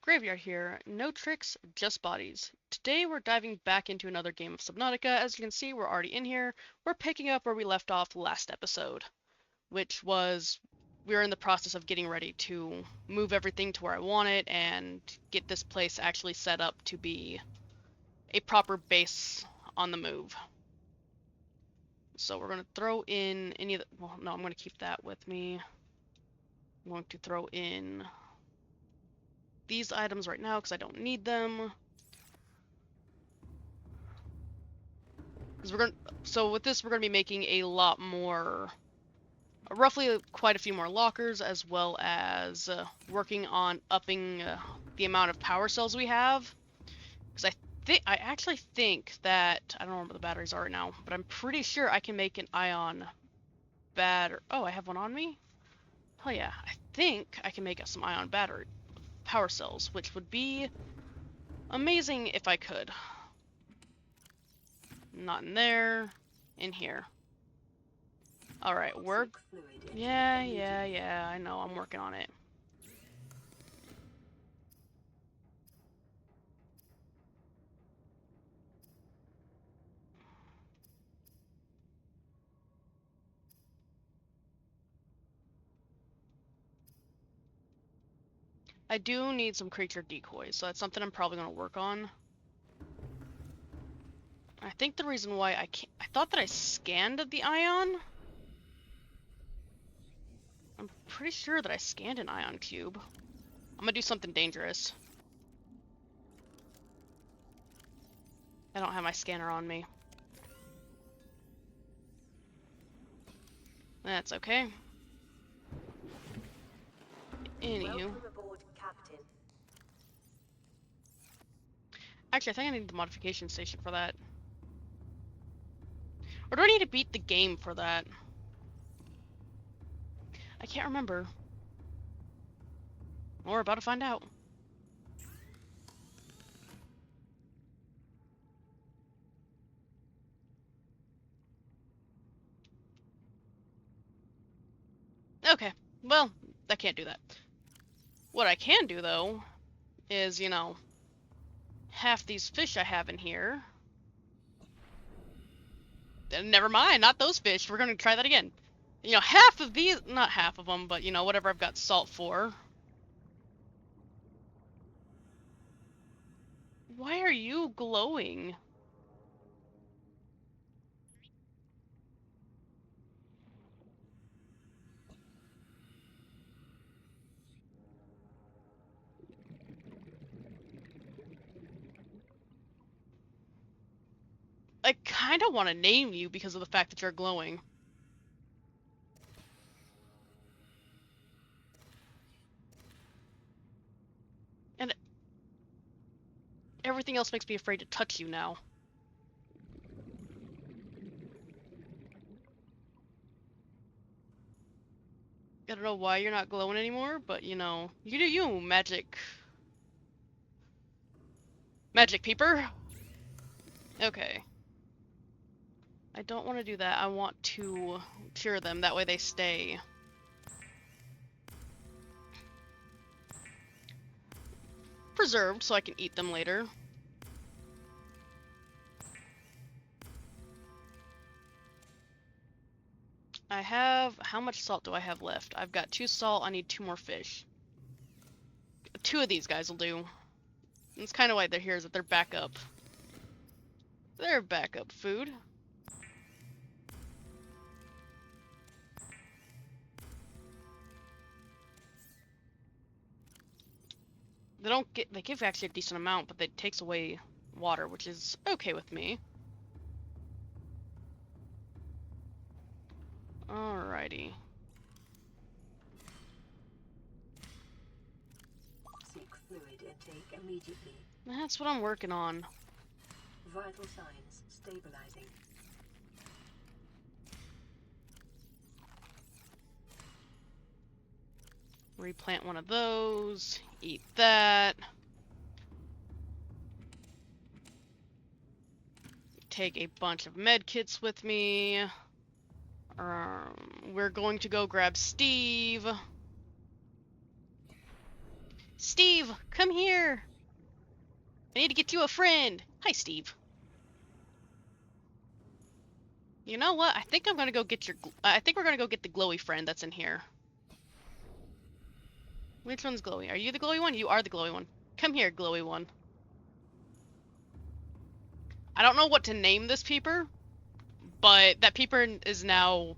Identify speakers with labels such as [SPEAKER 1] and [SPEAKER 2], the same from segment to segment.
[SPEAKER 1] Graveyard here, no tricks, just bodies. Today we're diving back into another game of Subnautica. As you can see, we're already in here. We're picking up where we left off last episode, which was we were in the process of getting ready to move everything to where I want it and get this place actually set up to be a proper base on the move. So we're going to throw in any of the, well, no, I'm going to keep that with me. I'm going to throw in these items right now because I don't need them. So with this, we're going to be making a lot more, roughly quite a few more lockers, as well as working on upping the amount of power cells we have. Because I actually think that, I don't know what the batteries are right now, but I'm pretty sure I can make an ion battery. Oh, I have one on me? Hell yeah, I think I can make some ion battery power cells, which would be amazing if I could. Not in there, in here. Alright, yeah, I know, I'm working on it. I do need some creature decoys, so that's something I'm probably going to work on. I think the reason why I thought that I scanned the ion. I'm pretty sure that I scanned an ion cube. I'm gonna do something dangerous. I don't have my scanner on me. That's okay. Anywho. Actually, I think I need the modification station for that. Or do I need to beat the game for that? I can't remember. Well, we're about to find out. Okay, well, I can't do that. What I can do, though, is, you know, half these fish I have in here. Never mind, not those fish. We're gonna try that again. You know, half of these, not half of them, but, you know, whatever I've got salt for. Why are you glowing? I kind of want to name you because of the fact that you're glowing. And everything else makes me afraid to touch you now. I don't know why you're not glowing anymore, but you know, you do you, magic. Magic peeper? Okay. I don't want to do that. I want to cure them, that way they stay. Preserved, so I can eat them later. I have... How much salt do I have left? I've got 2 salt, I need 2 more fish. 2 of these guys will do. That's kind of why they're here, is that they're backup. They're backup food. They give actually a decent amount, but it takes away water, which is okay with me. Alrighty.
[SPEAKER 2] Seek fluid intake immediately.
[SPEAKER 1] That's what I'm working on.
[SPEAKER 2] Vital signs stabilizing.
[SPEAKER 1] Replant one of those. Eat that. Take a bunch of med kits with me. We're going to go grab Steve. Steve, come here. I need to get you a friend. Hi, Steve. You know what? I think I'm gonna go get your. I think we're gonna go get the glowy friend that's in here. Which one's glowy? Are you the glowy one? You are the glowy one. Come here, glowy one. I don't know what to name this peeper, but that peeper is now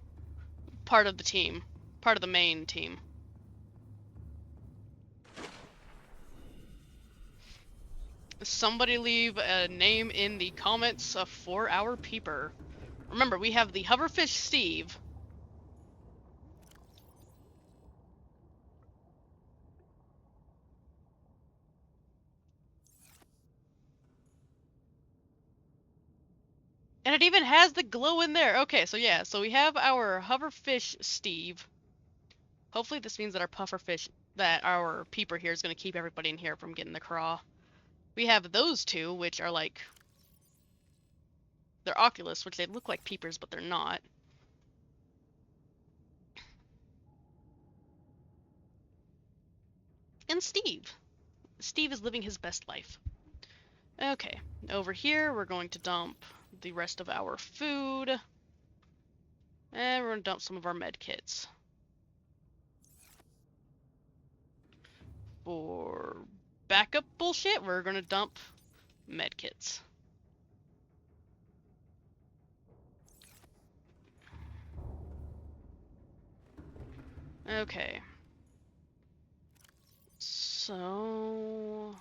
[SPEAKER 1] part of the team, part of the main team. Somebody leave a name in the comments for our peeper. Remember, we have the Hoverfish Steve. And it even has the glow in there. Okay, so yeah, so we have our Hoverfish Steve. Hopefully this means that our pufferfish, that our peeper here is going to keep everybody in here from getting the craw. We have those two, which are like, they're Oculus, which they look like peepers, but they're not. And Steve. Steve is living his best life. Okay, over here we're going to dump the rest of our food. And we're going to dump some of our med kits. For backup bullshit, we're going to dump med kits. Okay. So...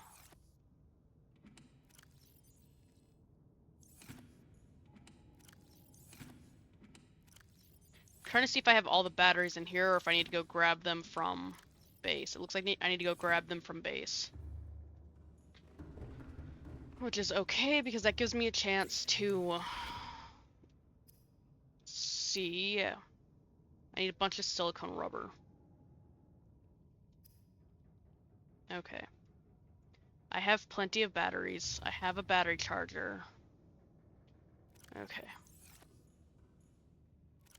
[SPEAKER 1] trying to see if I have all the batteries in here or if I need to go grab them from base. It looks like I need to go grab them from base. Which is okay because that gives me a chance to see. I need a bunch of silicone rubber. Okay. I have plenty of batteries. I have a battery charger. Okay.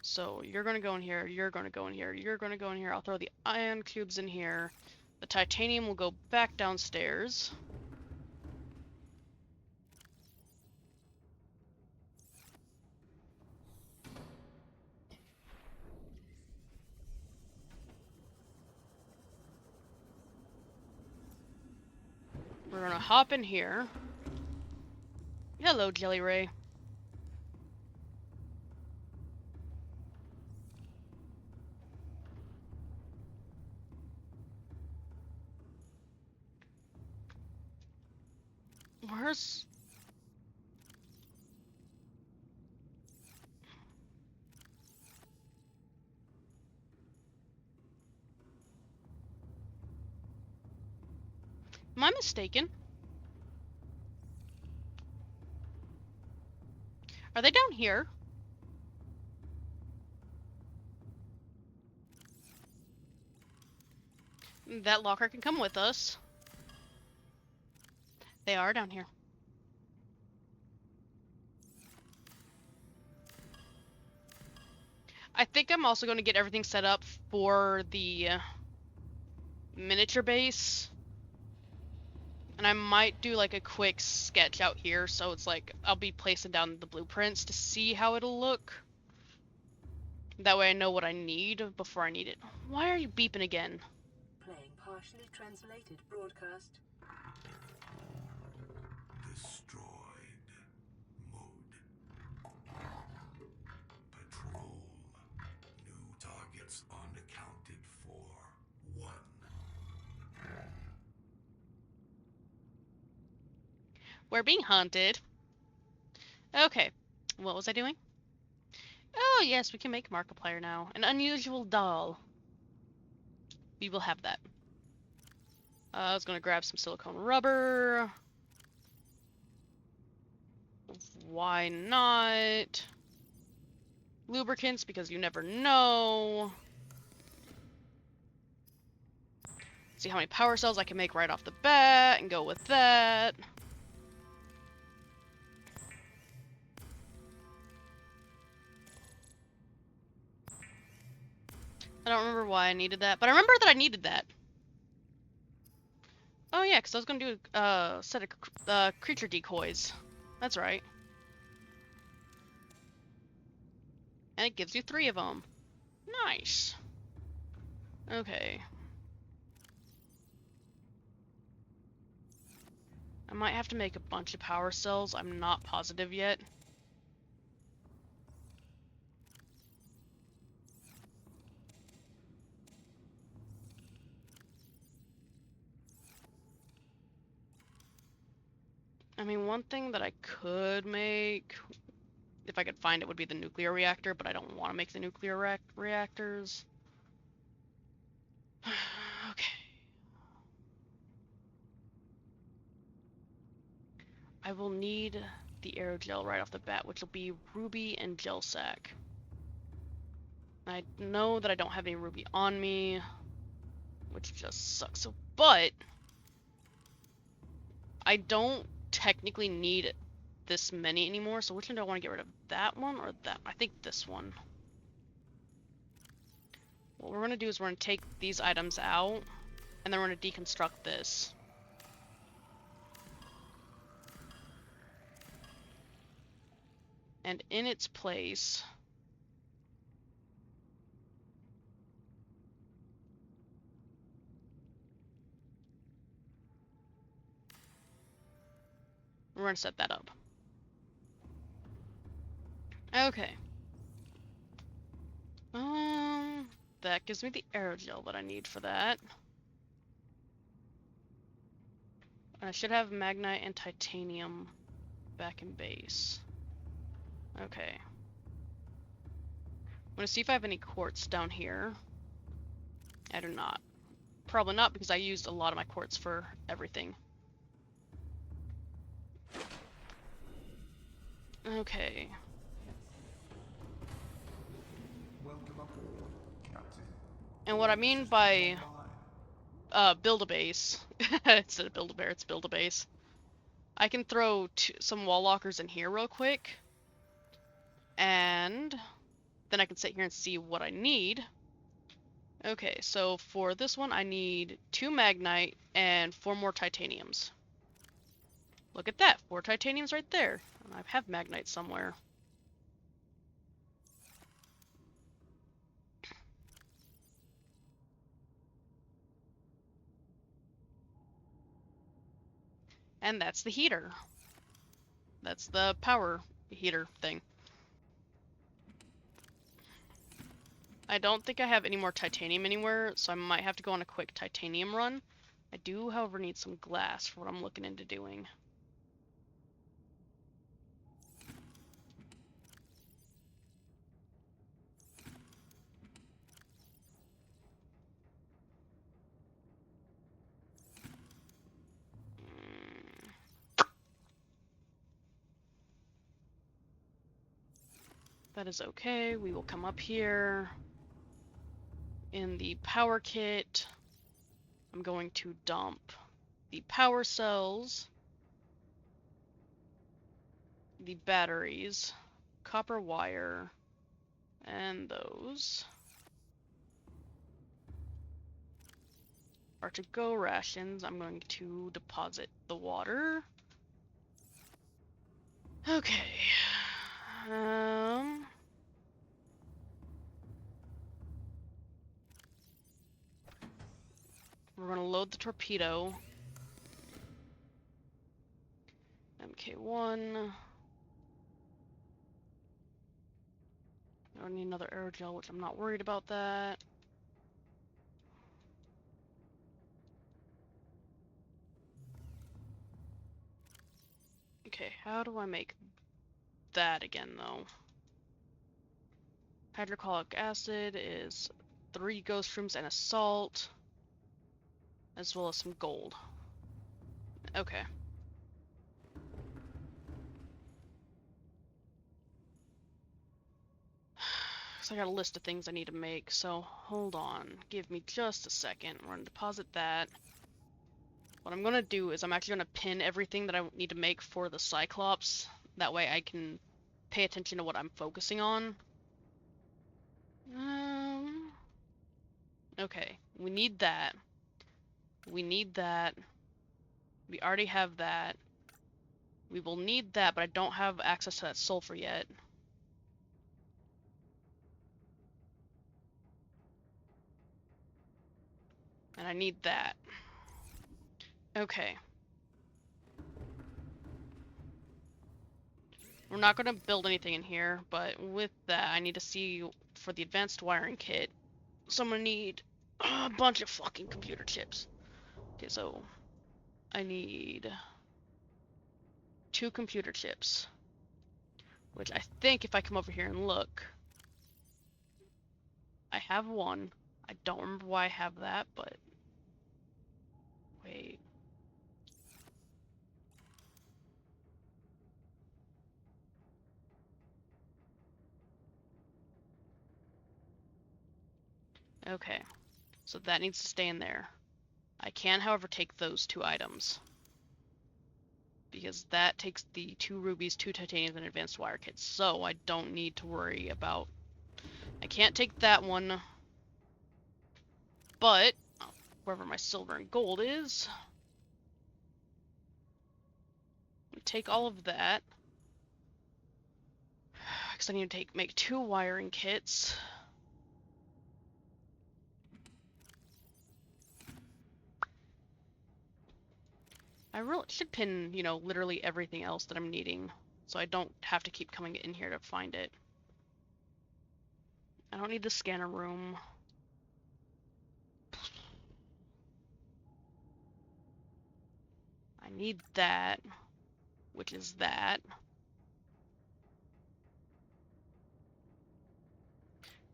[SPEAKER 1] So you're gonna go in here, you're gonna go in here, you're gonna go in here. I'll throw the ion cubes in here. The titanium will go back downstairs. We're gonna hop in here. Hello, Jelly Ray. Where's... Am I mistaken? Are they down here? That locker can come with us. They are down here. I think I'm also going to get everything set up for the miniature base. And I might do like a quick sketch out here, so it's like I'll be placing down the blueprints to see how it'll look. That way I know what I need before I need it. Why are you beeping again?
[SPEAKER 2] Playing partially translated broadcast.
[SPEAKER 3] Destroyed. Mode. Patrol. New targets unaccounted for. 1.
[SPEAKER 1] We're being haunted. Okay. What was I doing? Oh, yes, we can make Markiplier now. An unusual doll. We will have that. I was going to grab some silicone rubber. Why not? Lubricants, because you never know. See how many power cells I can make right off the bat and go with that. I don't remember why I needed that, but I remember that I needed that. Oh yeah, because I was gonna do a set of creature decoys. That's right. And it gives you 3 of them. Nice. Okay. I might have to make a bunch of power cells. I'm not positive yet. I mean, one thing that I could make, if I could find it, would be the nuclear reactor, but I don't want to make the nuclear reactors. Okay. I will need the aerogel right off the bat, which will be ruby and gel sac. I know that I don't have any ruby on me, which just sucks. So, but I don't technically need this many anymore. So which one do I want to get rid of? That one or that? I think this one. What we're gonna do is we're gonna take these items out, and then we're gonna deconstruct this. And in its place, we're gonna set that up. Okay. That gives me the aerogel that I need for that. And I should have magnite and titanium back in base. Okay. I'm gonna see if I have any quartz down here. I do not. Probably not, because I used a lot of my quartz for everything. Okay.
[SPEAKER 3] Welcome aboard, Captain.
[SPEAKER 1] And what I mean by build a base, instead of build a bear, it's build a base. I can throw some wall lockers in here real quick, and then I can sit here and see what I need. Okay, so for this one I need 2 magnite and 4 more titaniums. Look at that, 4 titaniums right there. And I have magnite somewhere. And that's the heater. That's the power heater thing. I don't think I have any more titanium anywhere, so I might have to go on a quick titanium run. I do, however, need some glass for what I'm looking into doing. That is okay. We will come up here. In the power kit, I'm going to dump the power cells, the batteries, copper wire, and those are to-go rations. I'm going to deposit the water. Okay. We're gonna load the torpedo. MK1. I don't need another aerogel, which I'm not worried about that. Okay, how do I make that again, though? Hydrochloric acid is 3 ghost rooms and a salt, as well as some gold. Okay. So I got a list of things I need to make, so hold on. Give me just a second. We're gonna deposit that. What I'm gonna do is I'm actually gonna pin everything that I need to make for the Cyclops. That way I can pay attention to what I'm focusing on. Okay, we need that. We need that. We already have that. We will need that, but I don't have access to that sulfur yet. And I need that. Okay. We're not going to build anything in here, but with that, I need to see for the advanced wiring kit. So I'm going to need a bunch of fucking computer chips. Okay, so I need 2 computer chips, which I think if I come over here and look, I have 1. I don't remember why I have that, but wait. Okay, so that needs to stay in there. I can, however, take those 2 items, because that takes the 2 rubies, 2 titanium, and advanced wire kits, so I don't need to worry about... I can't take that one, but wherever my silver and gold is, take all of that, because I need to make 2 wiring kits. I really should pin, you know, literally everything else that I'm needing, so I don't have to keep coming in here to find it. I don't need the scanner room. I need that, which is that.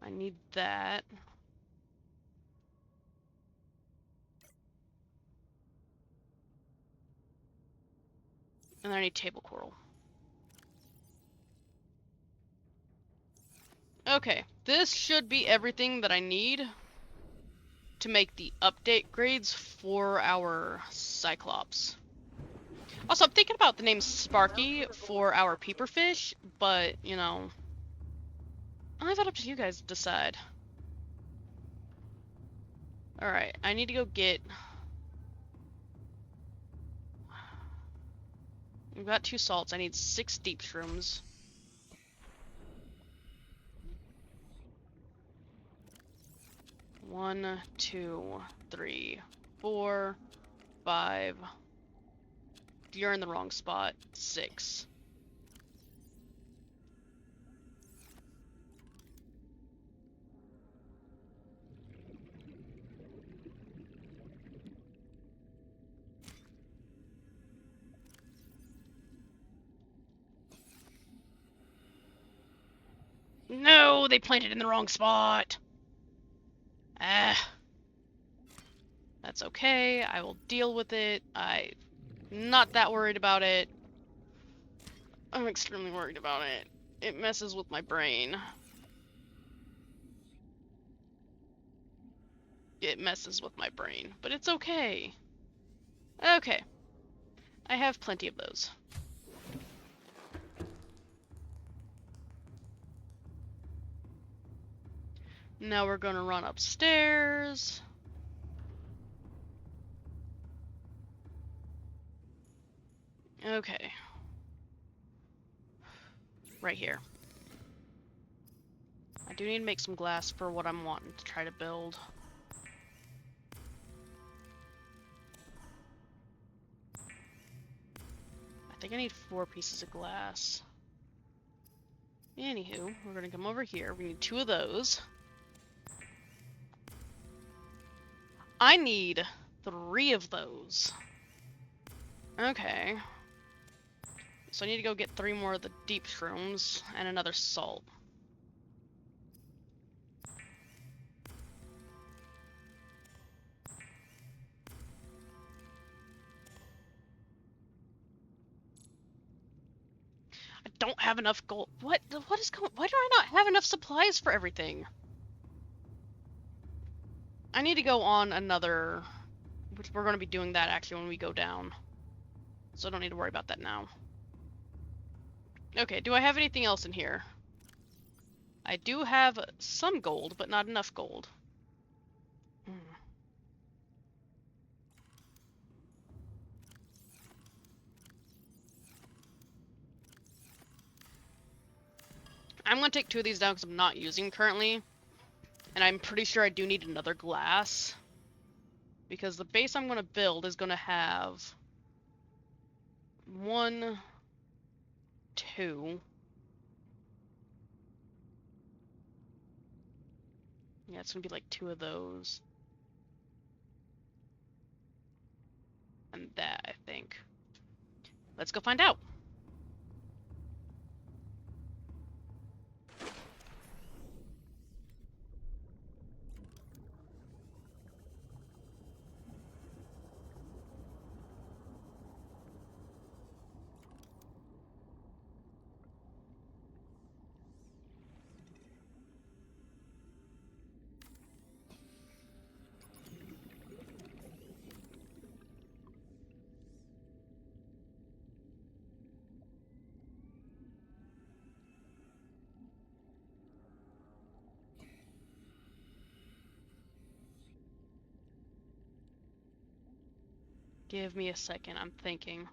[SPEAKER 1] I need that. And then I need table coral. Okay, this should be everything that I need to make the update grades for our Cyclops. Also, I'm thinking about the name Sparky for our peeper fish, but, you know, I'll leave that up to you guys to decide. Alright, I need to go get... We've got 2 salts. I need 6 deep shrooms. One, 2, 3, 4, 5. You're in the wrong spot. 6. No, they planted in the wrong spot. Ah. That's okay. I will deal with it. I'm not that worried about it. I'm extremely worried about it. It messes with my brain. It messes with my brain, but it's okay. Okay. I have plenty of those. Now we're gonna run upstairs. Okay. Right here. I do need to make some glass for what I'm wanting to try to build. I think I need 4 pieces of glass. Anywho, we're gonna come over here. We need 2 of those. I need 3 of those. Okay. So I need to go get 3 more of the deep shrooms and another salt. I don't have enough gold. What is going? Why do I not have enough supplies for everything? I need to go on another, which we're going to be doing that actually when we go down. So I don't need to worry about that now. Okay, do I have anything else in here? I do have some gold, but not enough gold. I'm gonna take 2 of these down because I'm not using them currently. And I'm pretty sure I do need another glass. Because the base I'm gonna build is gonna have 1, 2. Yeah, it's gonna be like 2 of those. And that, I think. Let's go find out. Give me a second, I'm thinking.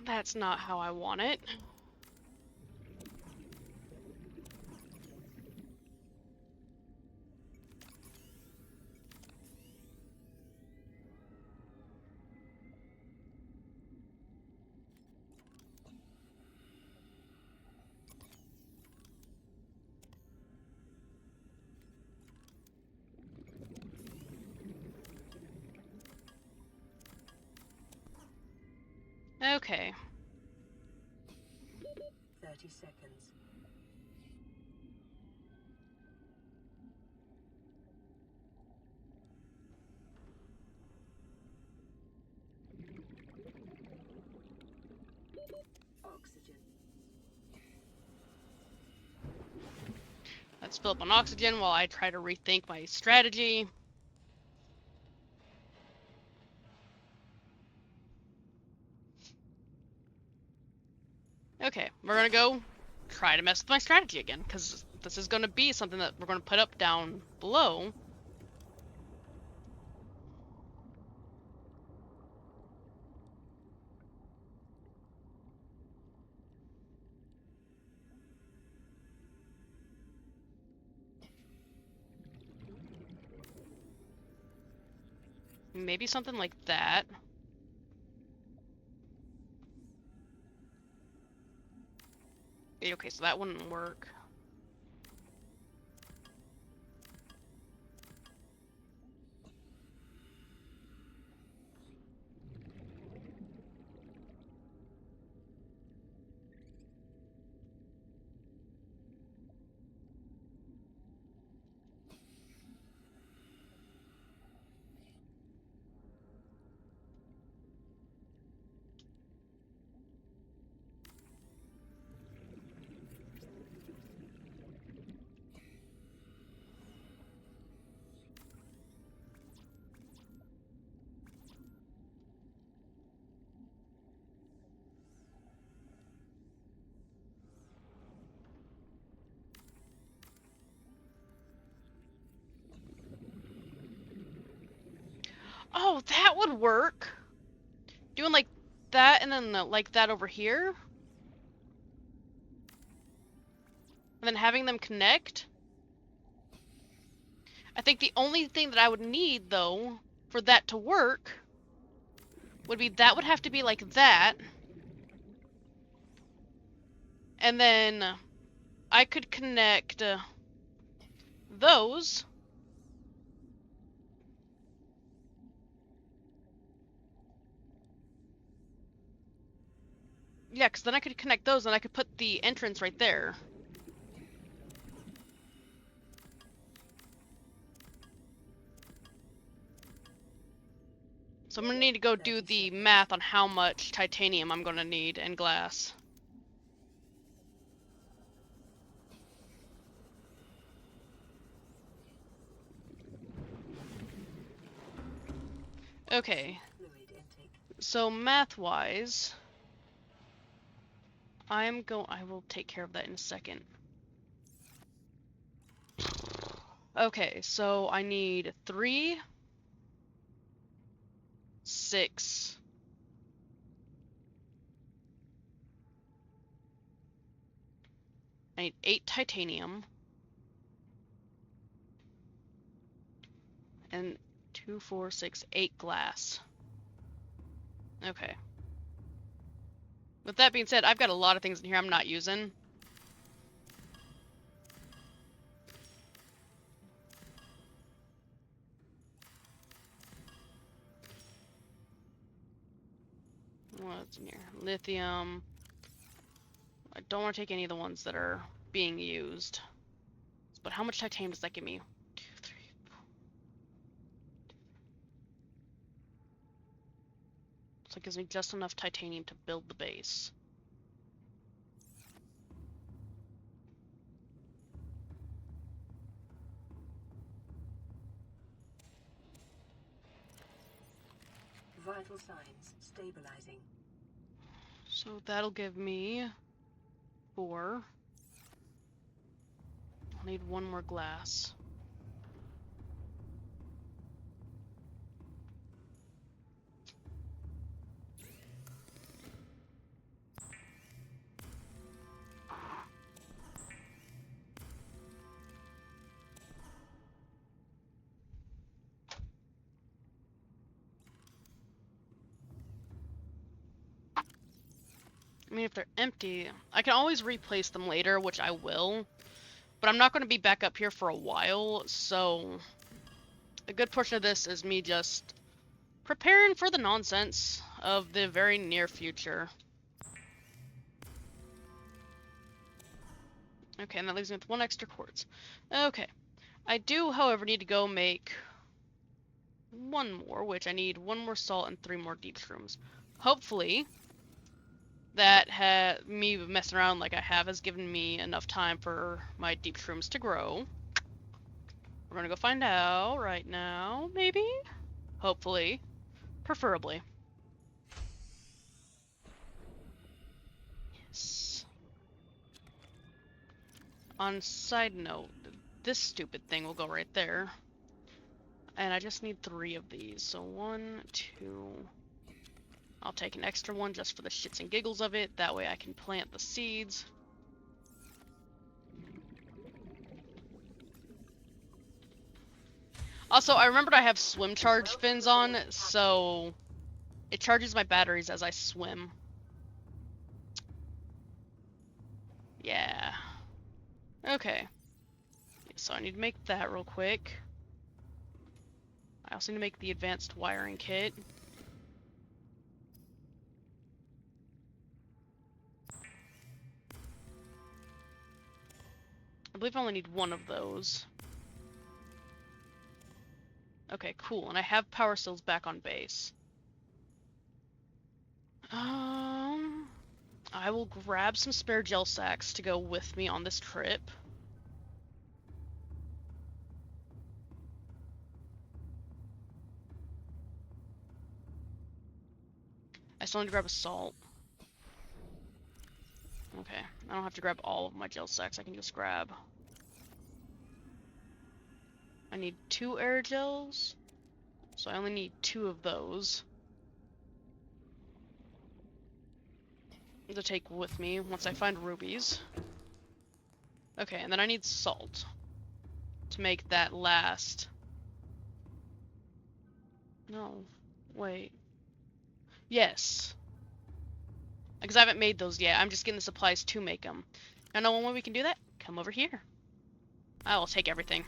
[SPEAKER 1] That's not how I want it. Okay.
[SPEAKER 2] 30 seconds. Oxygen.
[SPEAKER 1] Let's fill up on oxygen while I try to rethink my strategy. Okay, we're gonna go try to mess with my strategy again, because this is gonna be something that we're gonna put up down below. Maybe something like that. Okay, so that wouldn't work. Oh, that would work. Doing like that and then like that over here. And then having them connect. I think the only thing that I would need, though, for that to work would be that would have to be like that. And then I could connect those. Yeah, because then I could connect those and I could put the entrance right there. So I'm gonna need to go do the math on how much titanium I'm gonna need and glass. Okay,
[SPEAKER 2] Fluid intake.
[SPEAKER 1] so math-wise, I will take care of that in a second. Okay, so I need 3, 6. I need 8 titanium. And 2, 4, 6, 8 glass. Okay. With that being said, I've got a lot of things in here I'm not using. What's in here? Lithium. I don't want to take any of the ones that are being used. But how much titanium does that give me? 2, 3, 4. So it gives me just enough titanium to build the base.
[SPEAKER 2] Vital signs stabilizing.
[SPEAKER 1] So that'll give me 4. I'll need 1 more glass. I mean, if they're empty, I can always replace them later, which I will. But I'm not going to be back up here for a while, so a good portion of this is me just preparing for the nonsense of the very near future. Okay, and that leaves me with 1 extra quartz. Okay. I do, however, need to go make 1 more, which I need 1 more salt and 3 more deep shrooms. Hopefully, that me messing around like I have has given me enough time for my deep shrooms to grow. We're gonna go find out right now, maybe? Hopefully. Preferably. Yes. On side note, this stupid thing will go right there. And I just need 3 of these. So 1, 2... I'll take an extra one just for the shits and giggles of it. That way I can plant the seeds. Also, I remembered I have swim charge fins on, so it charges my batteries as I swim. Yeah. Okay. So I need to make that real quick. I also need to make the advanced wiring kit. I believe I only need 1 of those. Okay, cool. And I have power cells back on base. I will grab some spare gel sacks to go with me on this trip. I still need to grab a salt. Okay, I don't have to grab all of my gel sacks, I can just grab... I need 2 aerogels, so I only need 2 of those to take with me once I find rubies. Okay, and then I need salt to make that last... No, wait. Yes. Because I haven't made those yet, I'm just getting the supplies to make them. I know one way we can do that? Come over here. I will take everything.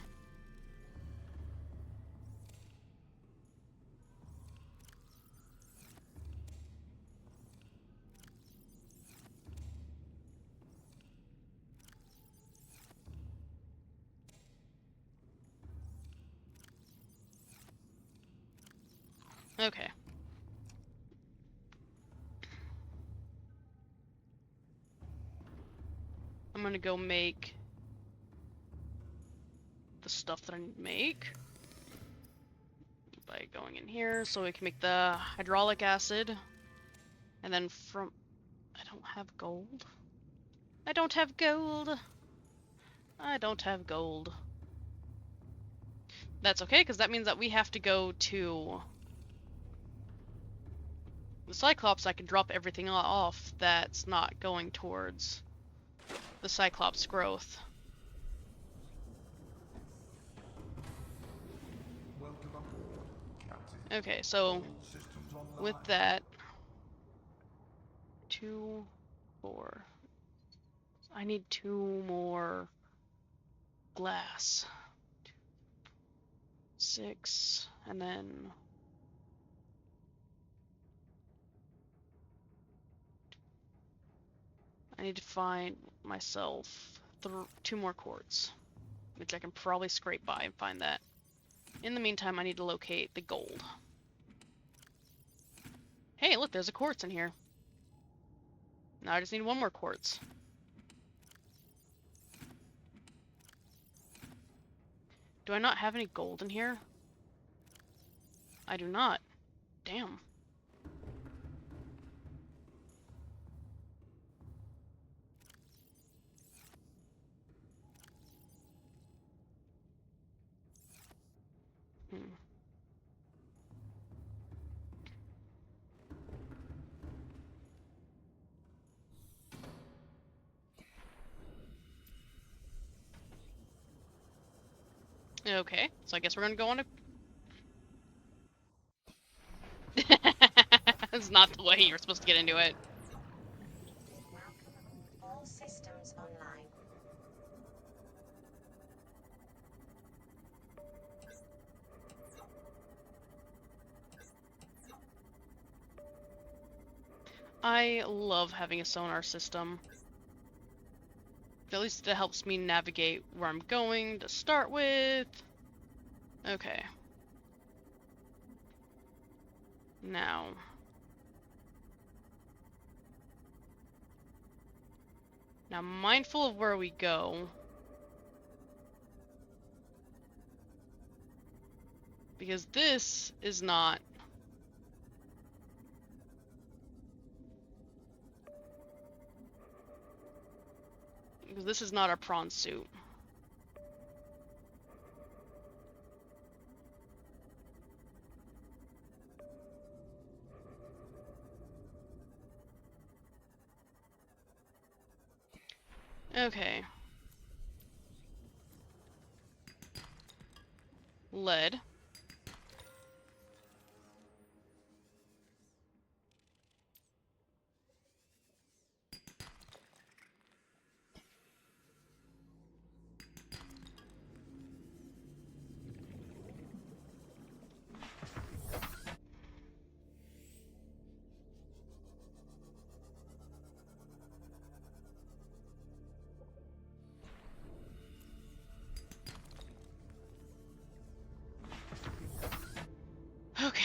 [SPEAKER 1] Okay. I'm gonna go make the stuff that I need to make by going in here so we can make the hydraulic acid. And then from... I don't have gold. I don't have gold. I don't have gold. That's okay, because that means that we have to go to the Cyclops. I can drop everything off that's not going towards the Cyclops growth.
[SPEAKER 3] Welcome aboard, Captain.
[SPEAKER 1] Okay, so
[SPEAKER 3] All systems online.
[SPEAKER 1] with that, 2, 4. I need 2 more glass. 6, and then I need to find myself 2 more quartz, which I can probably scrape by and find that. In the meantime, I need to locate the gold. Hey, look, there's a quartz in here. Now I just need 1 more quartz. Do I not have any gold in here? I do not. Damn. Okay, so I guess we're gonna go on a... It's not the way you were supposed to get into it.
[SPEAKER 4] All systems online.
[SPEAKER 1] I love having a sonar system. At least it helps me navigate where I'm going to start with. Okay. Now. Now, mindful of where we go. Because this is not... Because this is not a prawn suit. Okay. Lead. Okay.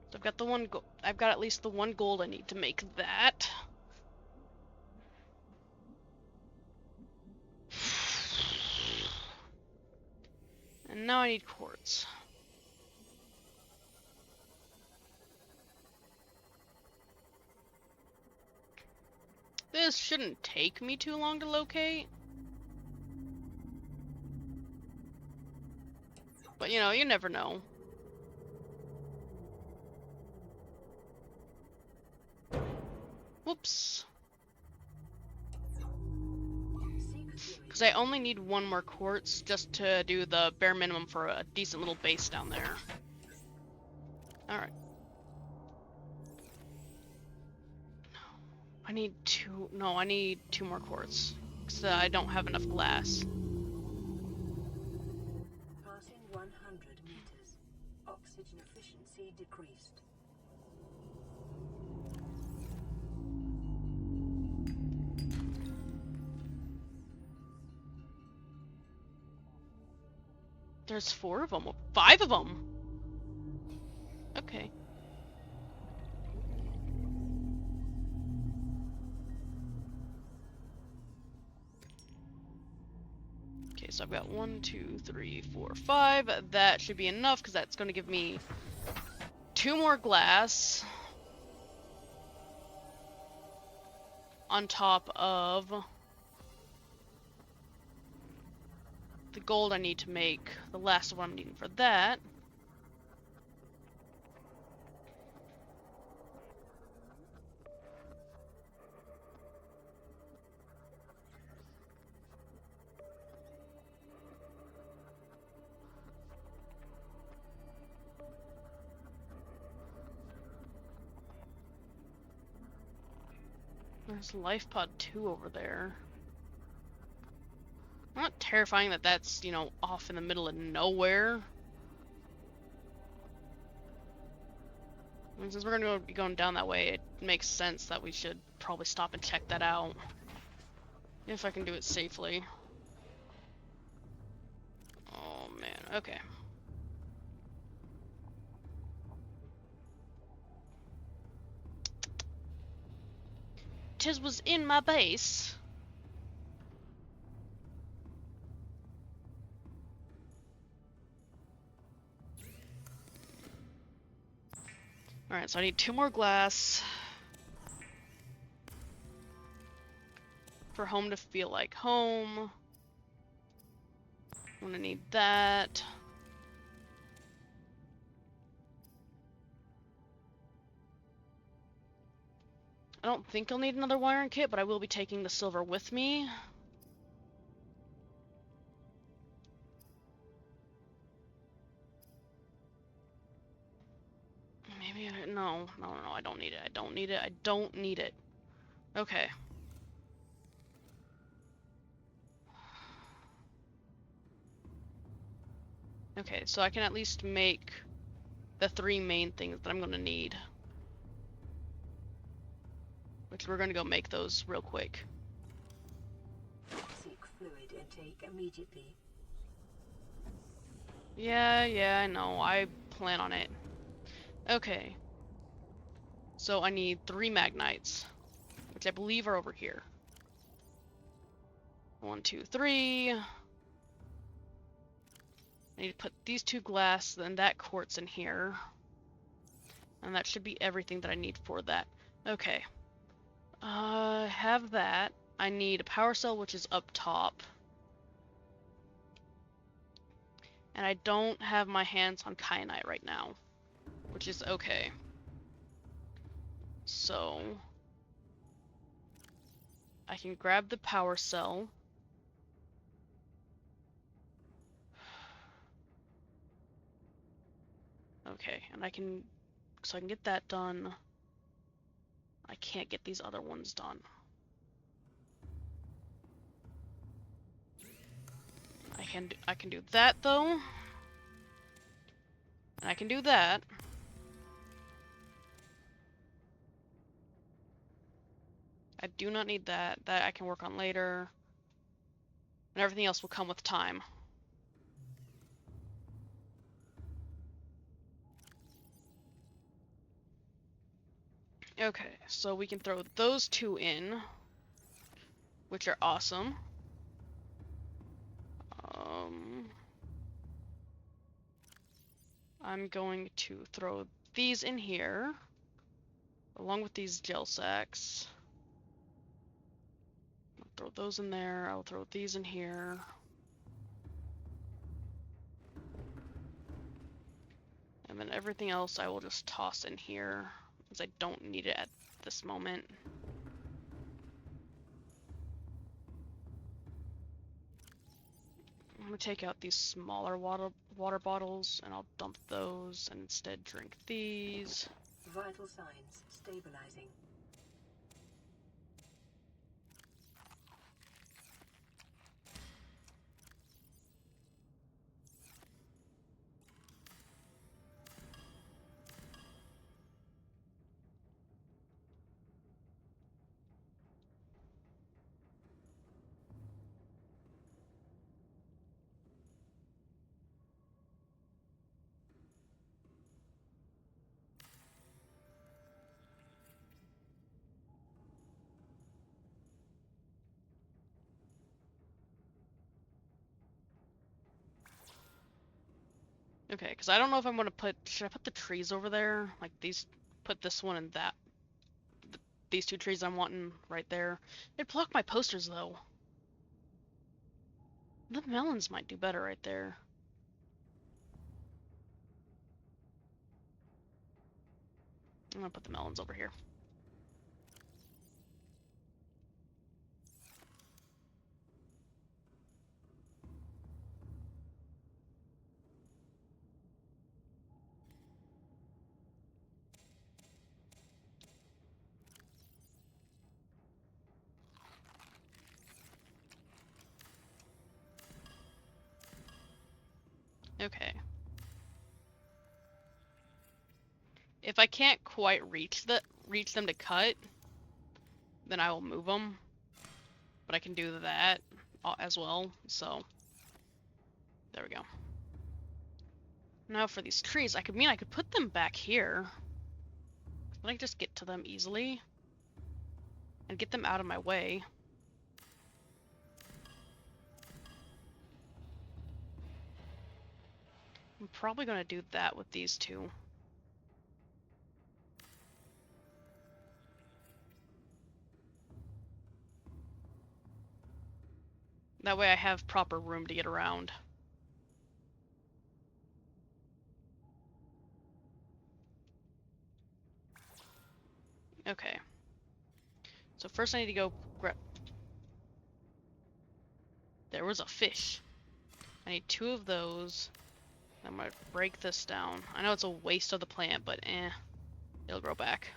[SPEAKER 1] So I've got the one I've got at least the 1 gold I need to make that. And now I need quartz. This shouldn't take me too long to locate. But you know, you never know. Whoops. Because I only need 1 more quartz just to do the bare minimum for a decent little base down there. Alright. I need 2... No, I need 2 more quartz. Because I don't have enough glass.
[SPEAKER 2] Passing 100 meters. Oxygen efficiency decreased.
[SPEAKER 1] There's 4 of them. 5 of them. Okay. Okay, so I've got 1, 2, 3, 4, 5. That should be enough because that's going to give me 2 more glass on top of the gold I need to make the last of what I'm needing for that. There's Life Pod 2 over there. Not terrifying that that's, you know, off in the middle of nowhere. And since we're gonna be going down that way, it makes sense that we should probably stop and check that out. If I can do it safely. Oh man, okay. Tis was in my base. Alright, so I need 2 more glass for home to feel like home. I'm gonna need that. I don't think I'll need another wiring kit, but I will be taking the silver with me. Maybe I... No, I don't need it. I don't need it. I don't need it. Okay. Okay, so I can at least make the 3 main things that I'm gonna need. Which we're gonna go make those real quick.
[SPEAKER 2] Seek fluid intake immediately.
[SPEAKER 1] Yeah, I know. I plan on it. Okay. So I need 3 magnites, which I believe are over here. 1, 2, 3. I need to put these 2 glass, then that quartz in here. And that should be everything that I need for that. Okay. Have that. I need a power cell, which is up top. And I don't have my hands on kyanite right now, which is okay. So I can grab the power cell. Okay, and I can get that done. I can't get these other ones done. I can do that though. And I can do that. I do not need that. That I can work on later. And everything else will come with time. Okay, so we can throw those 2 in, which are awesome. I'm going to throw these in here, along with these gel sacks. I'll throw those in there. I'll throw these in here. And then everything else I will just toss in here, because I don't need it at this moment. I'm going to take out these smaller water bottles, and I'll dump those, and instead drink these.
[SPEAKER 2] Vital signs stabilizing.
[SPEAKER 1] Okay, because I don't know if I'm gonna put. Should I put the trees over there? Like these. Put this one and that. These two trees I'm wanting right there. It'd block my posters though. The melons might do better right there. I'm gonna put the melons over here. Okay. If I can't quite reach them to cut, then I will move them. But I can do that as well, so there we go. Now for these trees, I could put them back here. But I could just get to them easily and get them out of my way. I'm probably gonna do that with these two. That way I have proper room to get around. Okay. So first I need to go grab... There was a fish. I need 2 of those. I'm gonna break this down. I know it's a waste of the plant, but it'll grow back.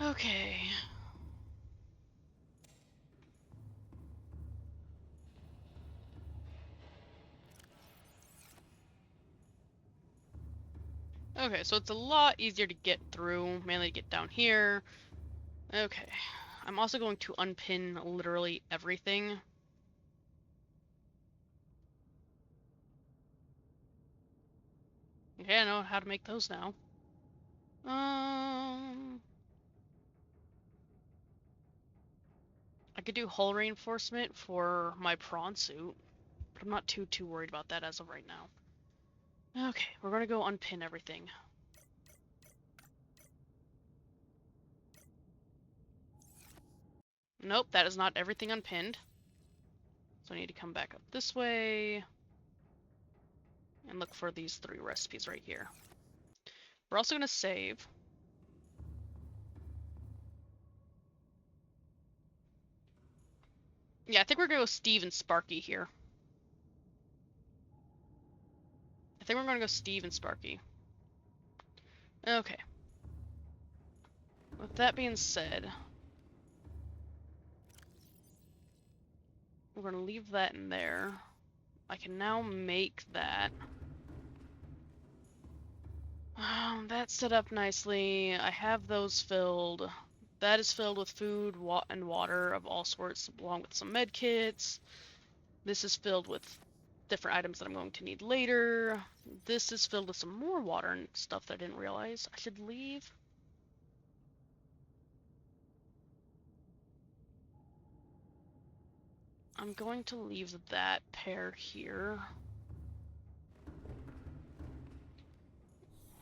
[SPEAKER 1] Okay. Okay, so it's a lot easier to get through, mainly to get down here. Okay. I'm also going to unpin literally everything. Okay, I know how to make those now. I could do hull reinforcement for my prawn suit, but I'm not too worried about that as of right now. Okay, we're gonna go unpin everything. Nope, that is not everything unpinned. So I need to come back up this way and look for these 3 recipes right here. We're also gonna save. Yeah, I think we're gonna go Steve and Sparky here. I think we're gonna go Steve and Sparky. Okay. With that being said, we're gonna leave that in there. I can now make that. That's set up nicely. I have those filled. That is filled with food and water of all sorts, along with some med kits. This is filled with different items that I'm going to need later. This is filled with some more water and stuff that I didn't realize I should leave. I'm going to leave that pair here.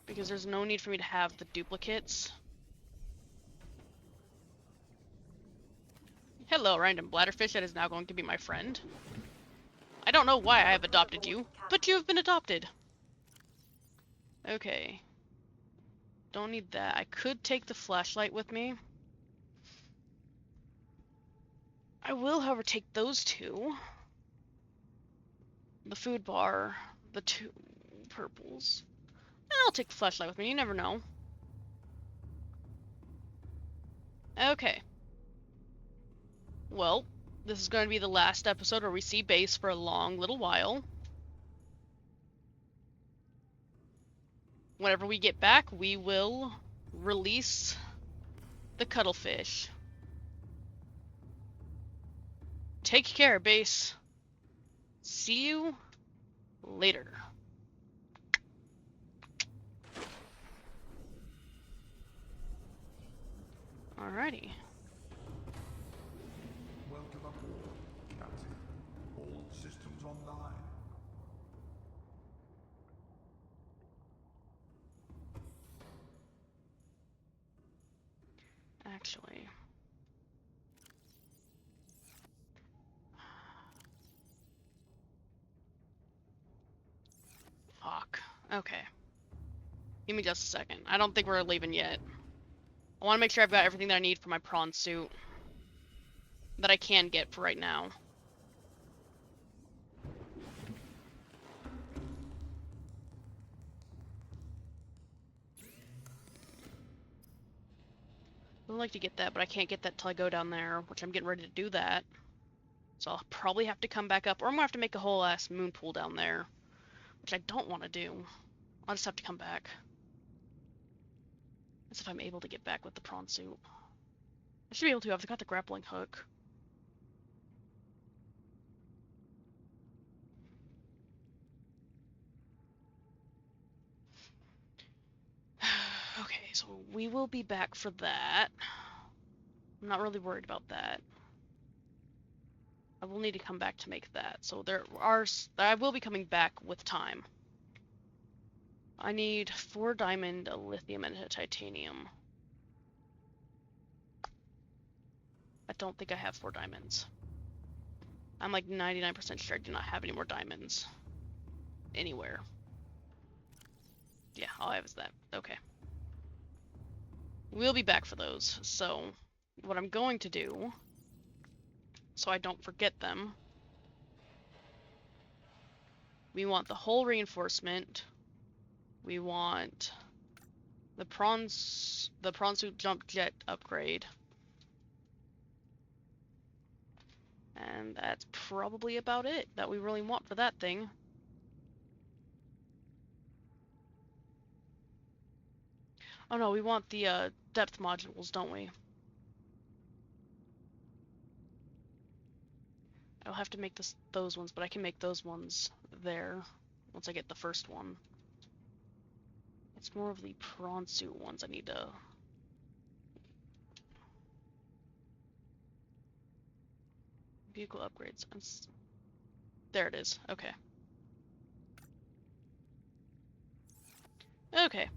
[SPEAKER 1] Because there's no need for me to have the duplicates. Hello, random bladderfish that is now going to be my friend. I don't know why I have adopted you, but you have been adopted. Okay. Don't need that. I could take the flashlight with me. I will, however, take those 2. The food bar, the 2 purples. And I'll take the flashlight with me, you never know. Okay. Well, this is going to be the last episode where we see Base for a long little while. Whenever we get back, we will release the cuttlefish. Take care, Base. See you later. Alrighty.
[SPEAKER 3] Welcome aboard, Captain. All systems online.
[SPEAKER 1] Actually. Fuck. Okay. Give me just a second. I don't think we're leaving yet. I want to make sure I've got everything that I need for my prawn suit. That I can get for right now. I would like to get that, but I can't get that till I go down there, which I'm getting ready to do that. So I'll probably have to come back up, or I'm gonna have to make a whole ass moon pool down there, which I don't want to do. I'll just have to come back. As if I'm able to get back with the prawn suit. I should be able to. I've got the grappling hook. Okay, so we will be back for that. I'm not really worried about that. I will need to come back to make that. So I will be coming back with time. I need 4 diamond, a lithium, and a titanium. I don't think I have 4 diamonds. I'm like 99% sure I do not have any more diamonds. Anywhere. Yeah, all I have is that. Okay. We'll be back for those. So, what I'm going to do, so I don't forget them, we want the hull reinforcement. We want the prawn suit jump jet upgrade. And that's probably about it that we really want for that thing. Oh no, we want the depth modules, don't we? I'll have to make those ones, but I can make those ones there once I get the first one. It's more of the prawn suit ones I need to... Vehicle upgrades. There it is. Okay. Okay.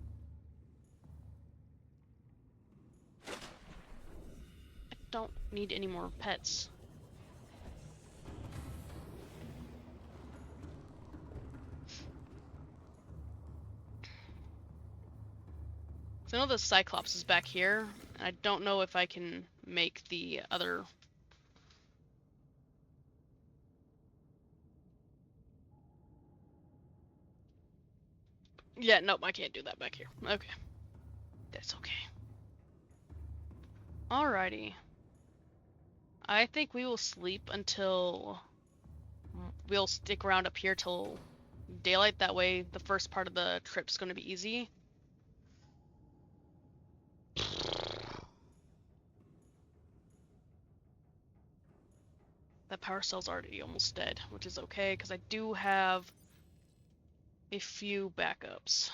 [SPEAKER 1] I don't need any more pets. So I know the Cyclops is back here, and I don't know if I can make the other... Yeah, nope, I can't do that back here. Okay. That's okay. Alrighty. I think we will sleep until... We'll stick around up here till daylight. That way the first part of the trip's going to be easy. That power cell's already almost dead, which is okay, because I do have a few backups.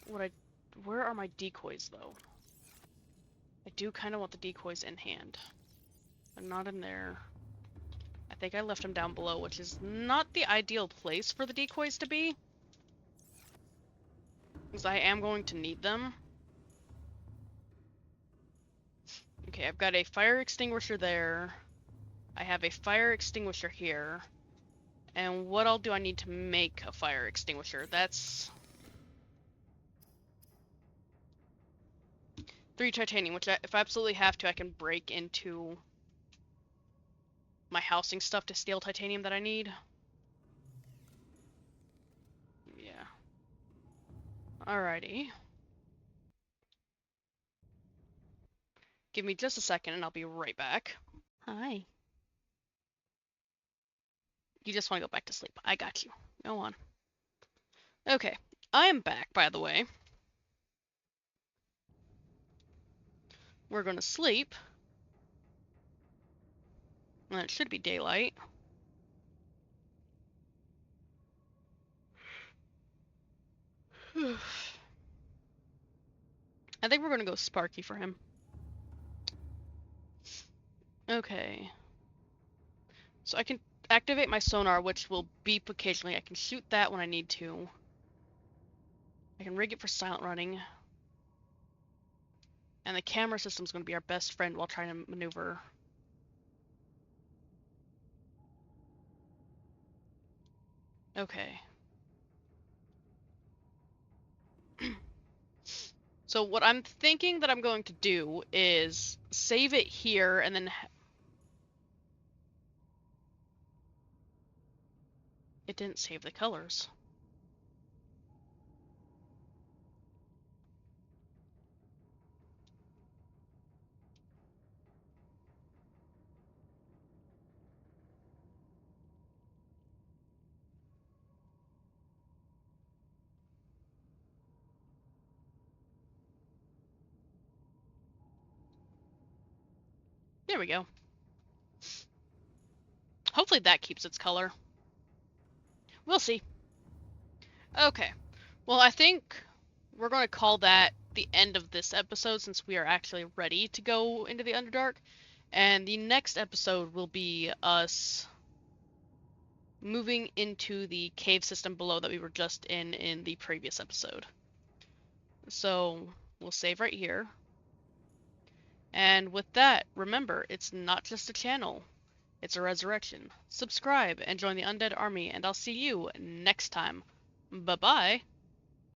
[SPEAKER 1] Where are my decoys, though? I do kind of want the decoys in hand. They're not in there. I think I left them down below, which is not the ideal place for the decoys to be. Because I am going to need them. Okay, I've got a fire extinguisher there. I have a fire extinguisher here. And what all do I need to make a fire extinguisher? That's 3 titanium, which if I absolutely have to, I can break into my housing stuff to steal titanium that I need. Yeah. Alrighty. Give me just a second and I'll be right back. Hi. You just want to go back to sleep. I got you. Go on. Okay. I am back, by the way. We're going to sleep. And it should be daylight. I think we're gonna go Sparky for him. Okay. So I can activate my sonar, which will beep occasionally. I can shoot that when I need to. I can rig it for silent running. And the camera system's going to be our best friend while trying to maneuver. Okay. So what I'm thinking that I'm going to do is save it here and then... It didn't save the colors. There we go. Hopefully that keeps its color. We'll see. Okay. Well, I think we're going to call that the end of this episode since we are actually ready to go into the Underdark. And the next episode will be us moving into the cave system below that we were just in the previous episode. So we'll save right here. And with that, remember, it's not just a channel, it's a resurrection. Subscribe and join the Undead Army, and I'll see you next time. Bye-bye.